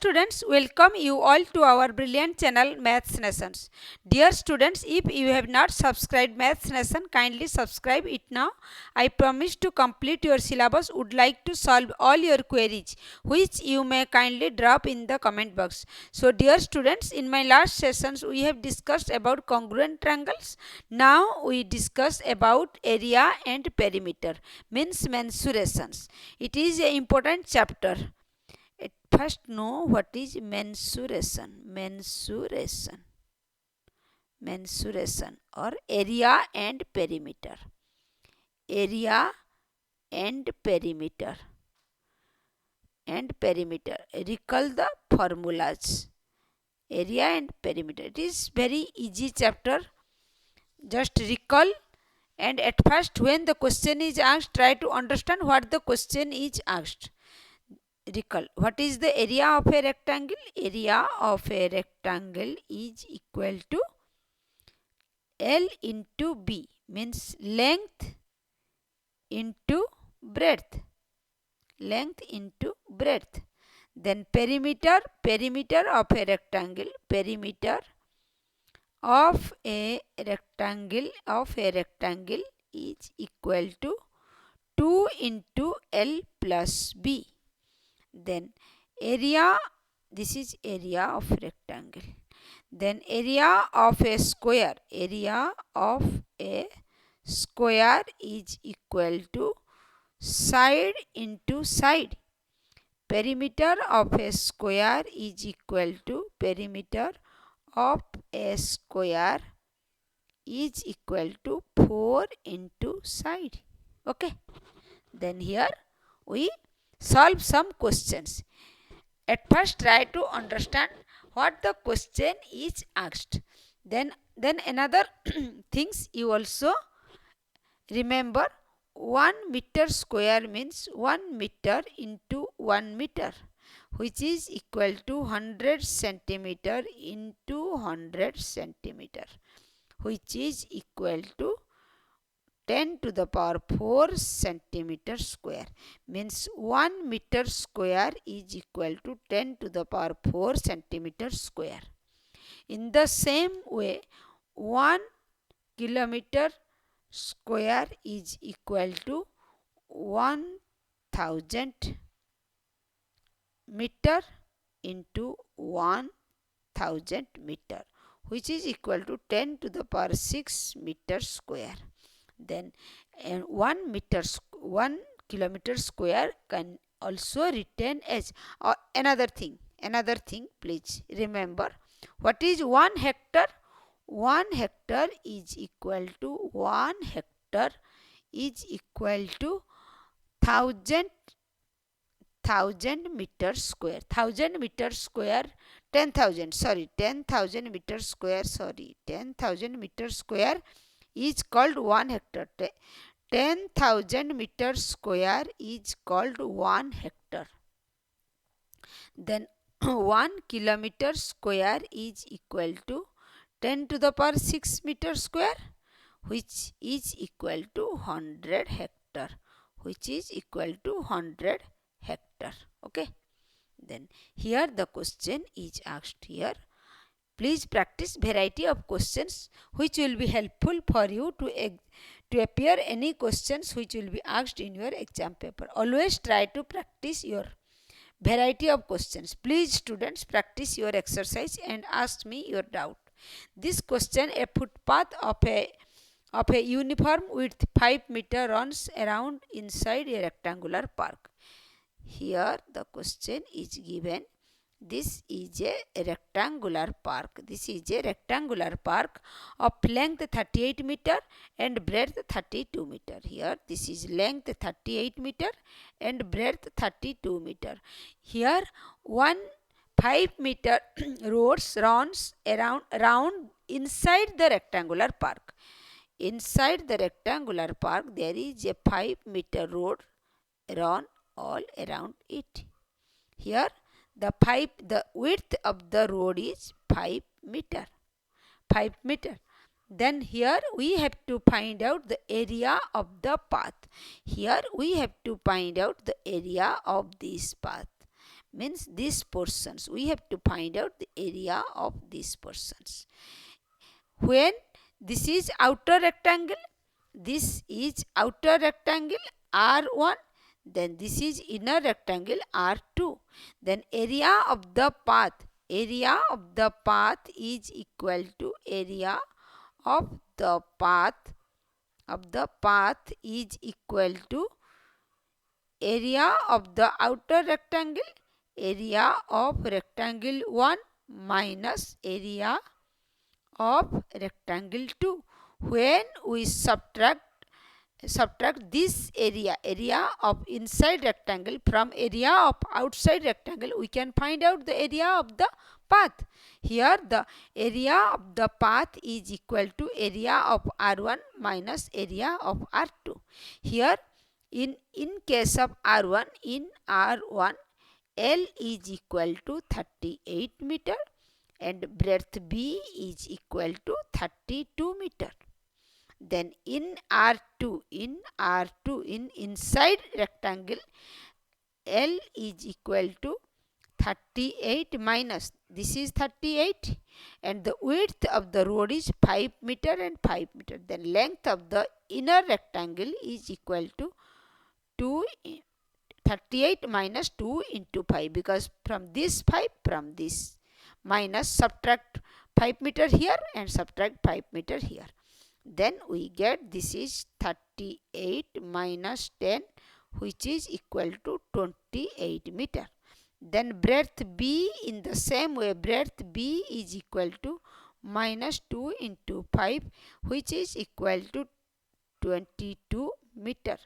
Students, welcome you all to our brilliant channel Maths Nations. Dear students, if you have not subscribed Maths Nation, kindly subscribe it now. I promise to complete your syllabus, would like to solve all your queries which you may kindly drop in the comment box. So dear students, in my last sessions we have discussed about congruent triangles. Now we discuss about area and perimeter, means mensurations. It is an important chapter. First know what is mensuration. Mensuration or area and perimeter. Area and perimeter. Recall the formulas. Area and perimeter. It is very easy chapter. Just recall, and at first when the question is asked, try to understand what the question is asked. Recall, what is the area of a rectangle? Area of a rectangle is equal to L into B, means length into breadth. Length into breadth. Then perimeter of a rectangle. Perimeter of a rectangle is equal to 2 into L plus B. Then area, this is area of rectangle. Then area of a square is equal to side into side. Perimeter of a square is equal to perimeter of a square is equal to 4 into side. Okay. Then here we solve some questions. At first try to understand what the question is asked. Then another things you also remember, 1 meter square means 1 meter into 1 meter, which is equal to 100 centimeter into 100 centimeter, which is equal to 10 to the power 4 centimeter square, means 1 meter square is equal to 10 to the power 4 centimeter square. In the same way, 1 kilometer square is equal to 1000 meter into 1000 meter, which is equal to 10 to the power 6 meter square. Then 1 kilometer square can also written as another thing please remember, what is 1 hectare? 1 hectare is equal to 1000 meter square. 1000 meter square, 10,000 meter square, 10,000 meter square is called 1 hectare. 10,000 meter square is called 1 hectare. Then 1 kilometer square is equal to 10 to the power 6 meter square, which is equal to 100 hectare, Okay. Then here the question is asked here. Please practice variety of questions which will be helpful for you to appear any questions which will be asked in your exam paper. Always try to practice your variety of questions. Please students, practice your exercise and ask me your doubt. This question, a footpath of a uniform width 5 meter runs around inside a rectangular park. Here the question is given. This is a rectangular park. Of length 38 meter and breadth 32 meter. Here this is length 38 meter and breadth 32 meter. Here 5 meter roads runs around inside the rectangular park. Inside the rectangular park there is a 5 meter road run all around it. Here the width of the road is 5 meter. Then here we have to find out the area of the path. Here we have to find out the area of this path. means these portions. We have to find out the area of these portions. When this is outer rectangle, this is outer rectangle R1, then this is inner rectangle R2. Then area of the path is equal to area of the path is equal to area of the outer rectangle, area of rectangle 1 minus area of rectangle 2. When we subtract this area of inside rectangle from area of outside rectangle, we can find out the area of the path. Here the area of the path is equal to area of R1 minus area of R2. Here in case of R1, in R1, L is equal to 38 meter and breadth B is equal to 32 meter. Then in R2, in inside rectangle, L is equal to 38 minus, this is 38, and the width of the road is 5 meter and 5 meter. Then length of the inner rectangle is equal to 38 minus 2 into 5, because from this 5, from this minus, subtract 5 meter here and subtract 5 meter here. Then we get this is 38 minus 10, which is equal to 28 meter. Then breadth B, in the same way, breadth B is equal to minus 2 into 5, which is equal to 22 meter.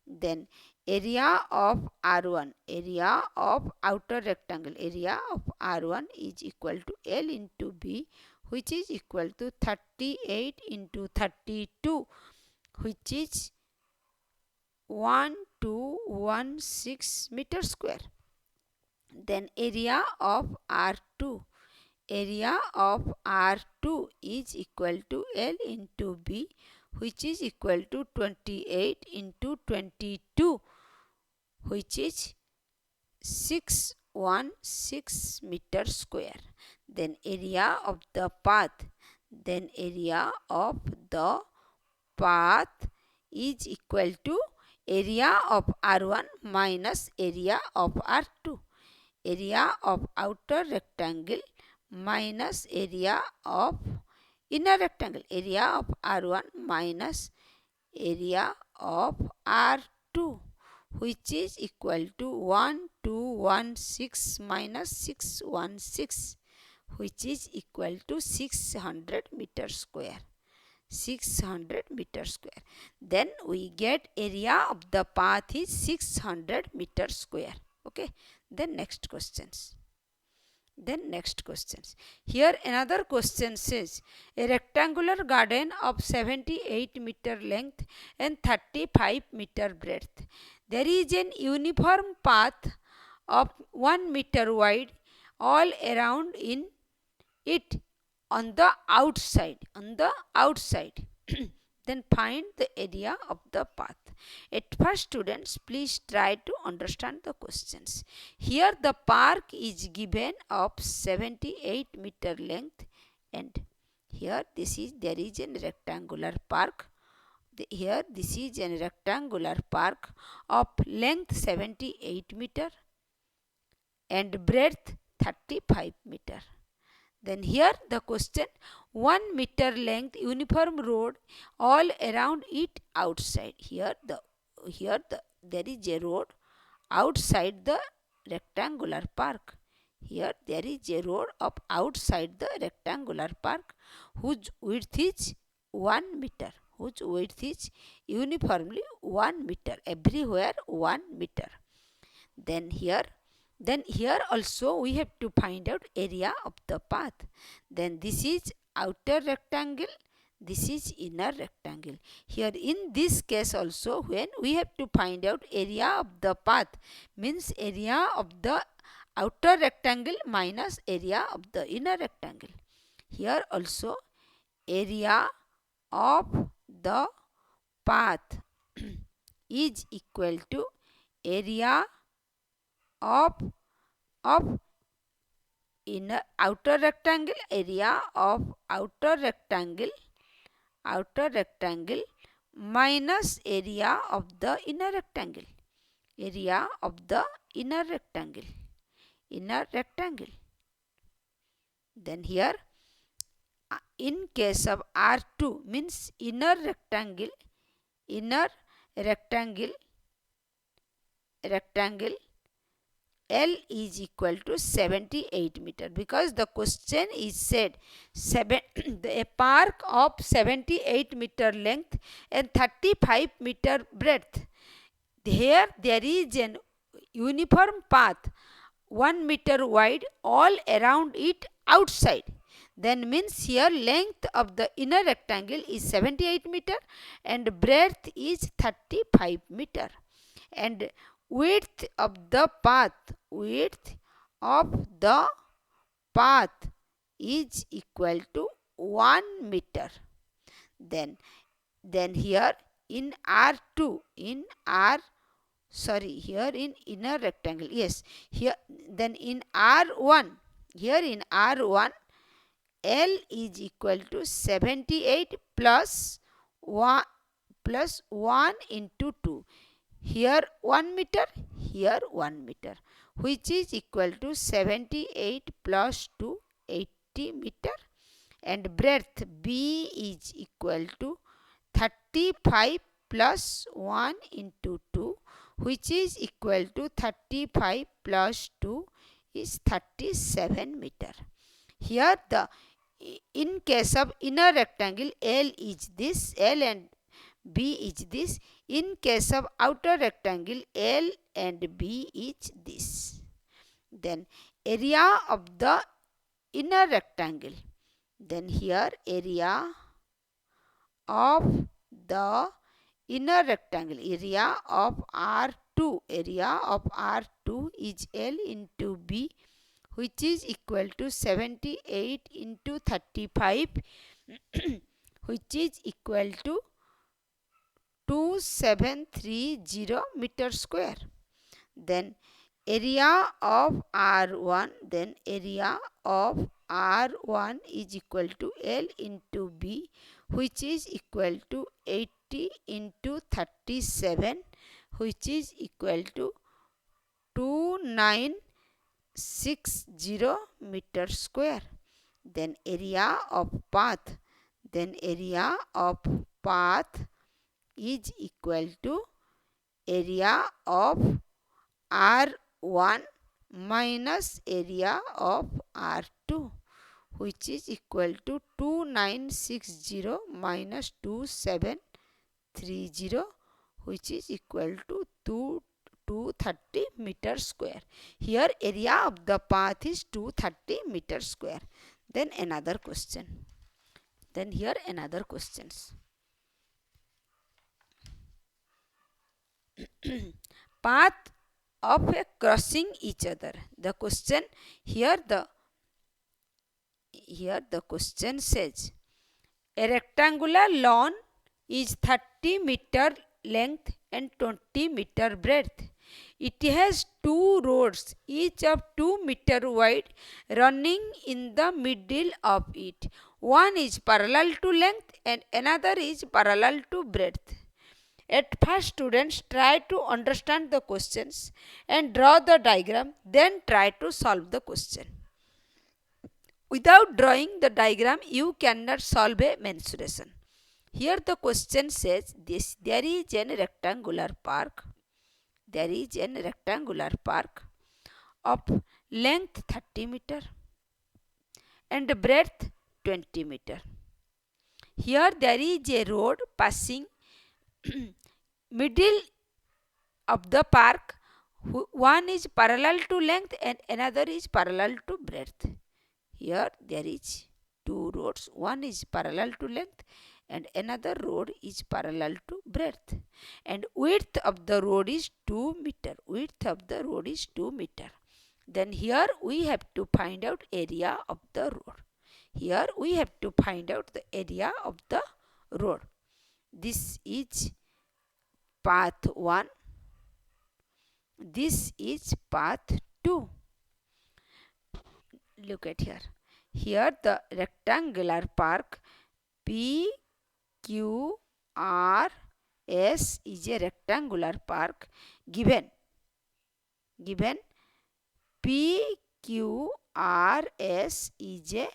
Then area of R1, area of outer rectangle, area of R1 is equal to L into B, which is equal to 38 into 32, which is 1216 meter square. Then area of R2, area of R2 is equal to L into B, which is equal to 28 into 22, which is 616 meter square. Then area of the path, is equal to area of R1 minus area of R2, area of outer rectangle minus area of inner rectangle, area of R1 minus area of R2, which is equal to 1216 minus 616, which is equal to 600 meter square. 600 meter square. Then we get area of the path is 600 meter square. Okay. Then next questions. Here another question says, a rectangular garden of 78 meter length and 35 meter breadth. There is an uniform path of 1 meter wide all around in it on the outside. Then find the area of the path. At first, students, please try to understand the questions. Here the park is given of 78 meter length, and here there is a rectangular park. Here this is a rectangular park of length 78 meter and breadth 35 meter. Then here the question, 1 meter length uniform road all around it outside. Here there is a road outside the rectangular park. Here there is a road of outside the rectangular park whose width is 1 meter. Whose width is uniformly 1 meter. Everywhere 1 meter. Then here also we have to find out area of the path. Then this is outer rectangle, this is inner rectangle. Here in this case also, when we have to find out area of the path, means area of the outer rectangle minus area of the inner rectangle. Here also area of the path is equal to area of of inner outer rectangle, area of outer rectangle minus area of the inner rectangle, area of the inner rectangle. Then here in case of R2 means inner rectangle L is equal to 78 meter, because the question is said a park of 78 meter length and 35 meter breadth. Here there is an uniform path 1 meter wide all around it outside. Then means here length of the inner rectangle is 78 meter and breadth is 35 meter, and width of the path is equal to 1 meter. Then here in R2 here in inner rectangle, yes, here then in R1, L is equal to 78 plus 1 into 2. Here 1 meter, here 1 meter, which is equal to 78 plus 2, 80 meter, and breadth B is equal to 35 plus 1 into 2, which is equal to 35 plus 2 is 37 meter. Here in case of inner rectangle, L is this, L and B is this. In case of outer rectangle, L and B is this. Then area of the inner rectangle. Then here area of the inner rectangle, area of R2 is L into B, which is equal to 78 into 35 which is equal to 2730 meter square. Then area of R1, is equal to L into B, which is equal to 80 into 37, which is equal to 2960 meter square. Then area of path, is equal to area of R1 minus area of R2, which is equal to 2960 minus 2730, which is equal to 230 meter square. Here area of the path is 230 meter square. Then another question. Then here another questions. Path of a crossing each other. The question here the question says a rectangular lawn is 30 meter length and 20 meter breadth. It has two roads, each of 2 meter wide, running in the middle of it. One is parallel to length and another is parallel to breadth. At first, students try to understand the questions and draw the diagram, then try to solve the question. Without drawing the diagram, you cannot solve a mensuration. Here the question says this: there is a rectangular park. Of length 30 meter and breadth 20 meter. Here there is a road passing middle of the park. One is parallel to length and another is parallel to breadth. Here there is two roads. One is parallel to length and another road is parallel to breadth. And width of the road is 2 meter. Then here we have to find out area of the road. This is path 1. This is path 2. look at here. Here the rectangular park PQRS is a rectangular park given PQRS is a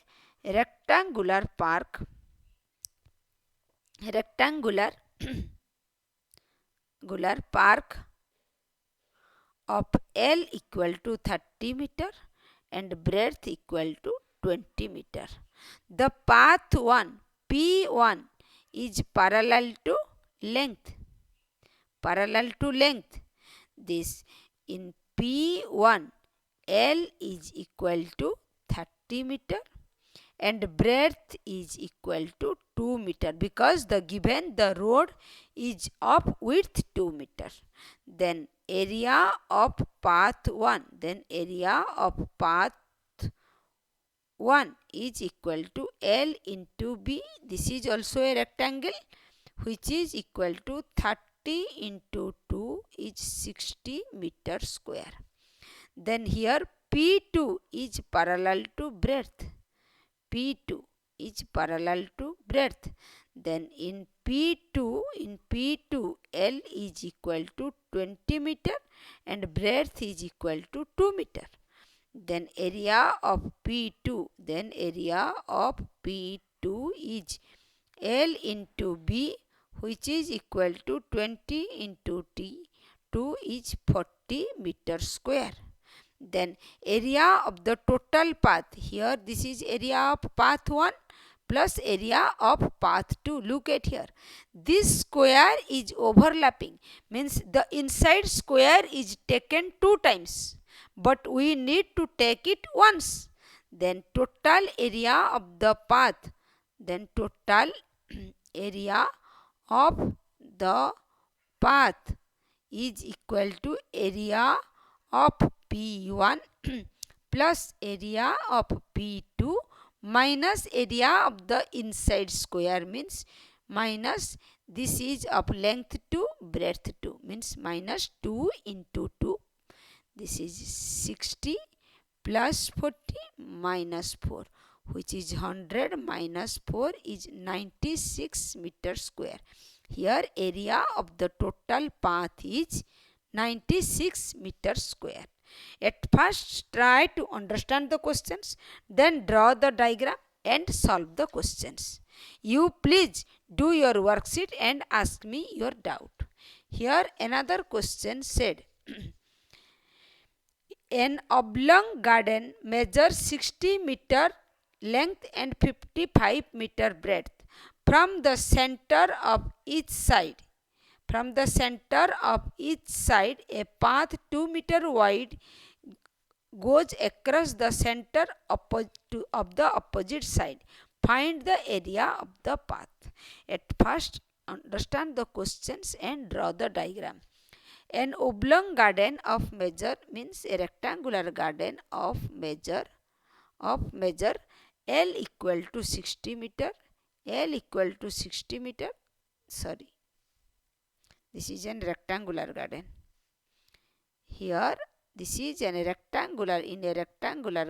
rectangular park of L equal to 30 meter and breadth equal to 20 meter. The path 1 P1 is parallel to length. This in P1 L is equal to 30 meter and breadth is equal to 2 meter because the road is of width 2 meter. Then area of path 1 is equal to L into B. This is also a rectangle which is equal to 30 into 2 is 60 meter square. Then here P2 is parallel to breadth. Then in P2 L is equal to 20 meter and breadth is equal to 2 meter. Then area of P2 is L into B, which is equal to 20 into T2 is 40 meter square. Then area of the total path, here this is area of path 1 plus area of path 2. Look at here, this square is overlapping, means the inside square is taken 2 times, but we need to take it once. Then total area of the path, is equal to area of P1 plus area of P2 minus area of the inside square, means minus this is of length 2 breadth 2, means minus 2 into 2. This is 60 plus 40 minus 4, which is 100 minus 4 is 96 meter square. Here area of the total path is 96 meter square. At first try to understand the questions, then draw the diagram and solve the questions. You please do your worksheet and ask me your doubt. Here another question said, an oblong garden measures 60 meter length and 55 meter breadth. From the center of each side, a path 2 meter wide goes across the center of the opposite side. Find the area of the path. At first, understand the questions and draw the diagram. An oblong garden of measure means a rectangular garden of measure L equal to 60 meter. This is a rectangular garden. Here this is in a rectangular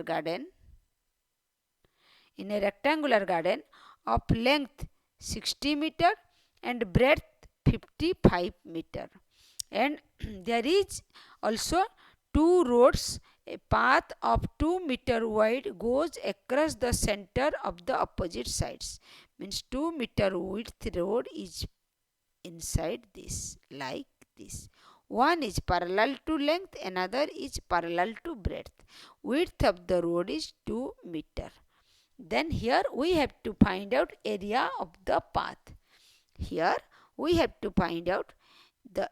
garden of length 60 meter and breadth 55 meter. And there is also 2 roads. A path of 2 meter wide goes across the center of the opposite sides. Means 2 meter width road is inside this, like this. One is parallel to length, another is parallel to breadth. Width of the road is 2 meter. Then here we have to find out area of the path. Here we have to find out the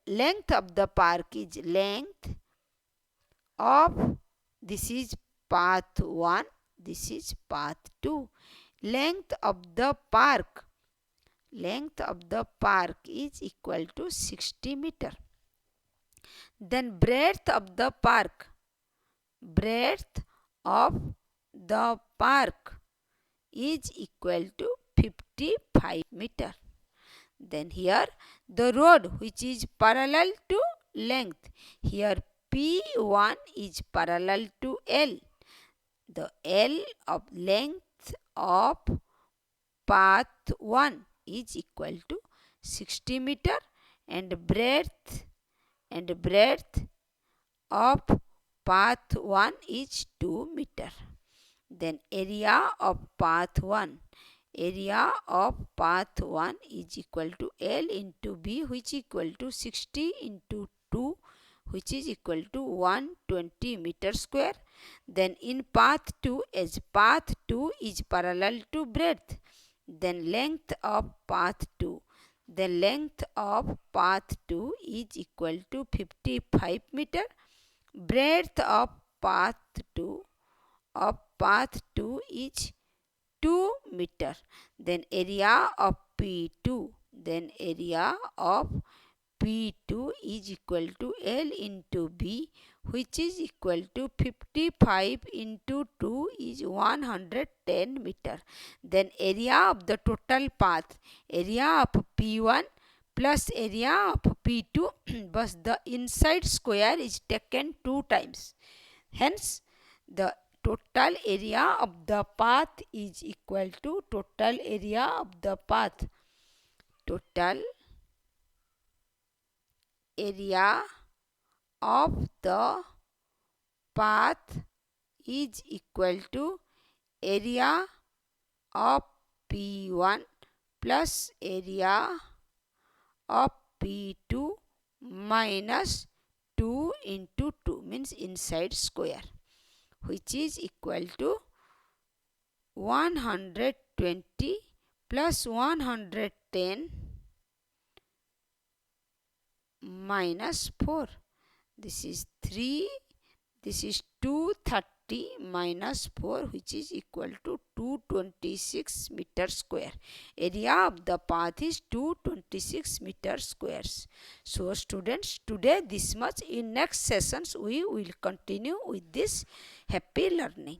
length of the park is length of, this is path 1, this is path 2. Length of the park is equal to 60 meter. Then breadth of the park is equal to 55 meter. Then here the road which is parallel to length, here P1 is parallel to L. The L of length of path 1 is equal to 60 meter and breadth of path 1 is 2 meter. Then area of path 1 is equal to L into B, which is equal to 60 into 2, which is equal to 120 meter square. Then in path 2, as path 2 is parallel to breadth, then length of path 2 is equal to 55 meter. Breadth of path 2 is 2 meter. Then area of P2 is equal to L into B, which is equal to 55 into 2 is 110 meter. Then area of the total path, area of P1 plus area of P2, but the inside square is taken 2 times. Hence, the total area of the path is equal to total area of the path. Total area of the path is equal to area of P1 plus area of P2 minus 2 into 2, means inside square, which is equal to 120 plus 110 minus 4. This is 3. This is 230 minus 4, which is equal to 226 meter square. Area of the path is 226 meter squares. So students, today this much. In next sessions we will continue with this. Happy learning.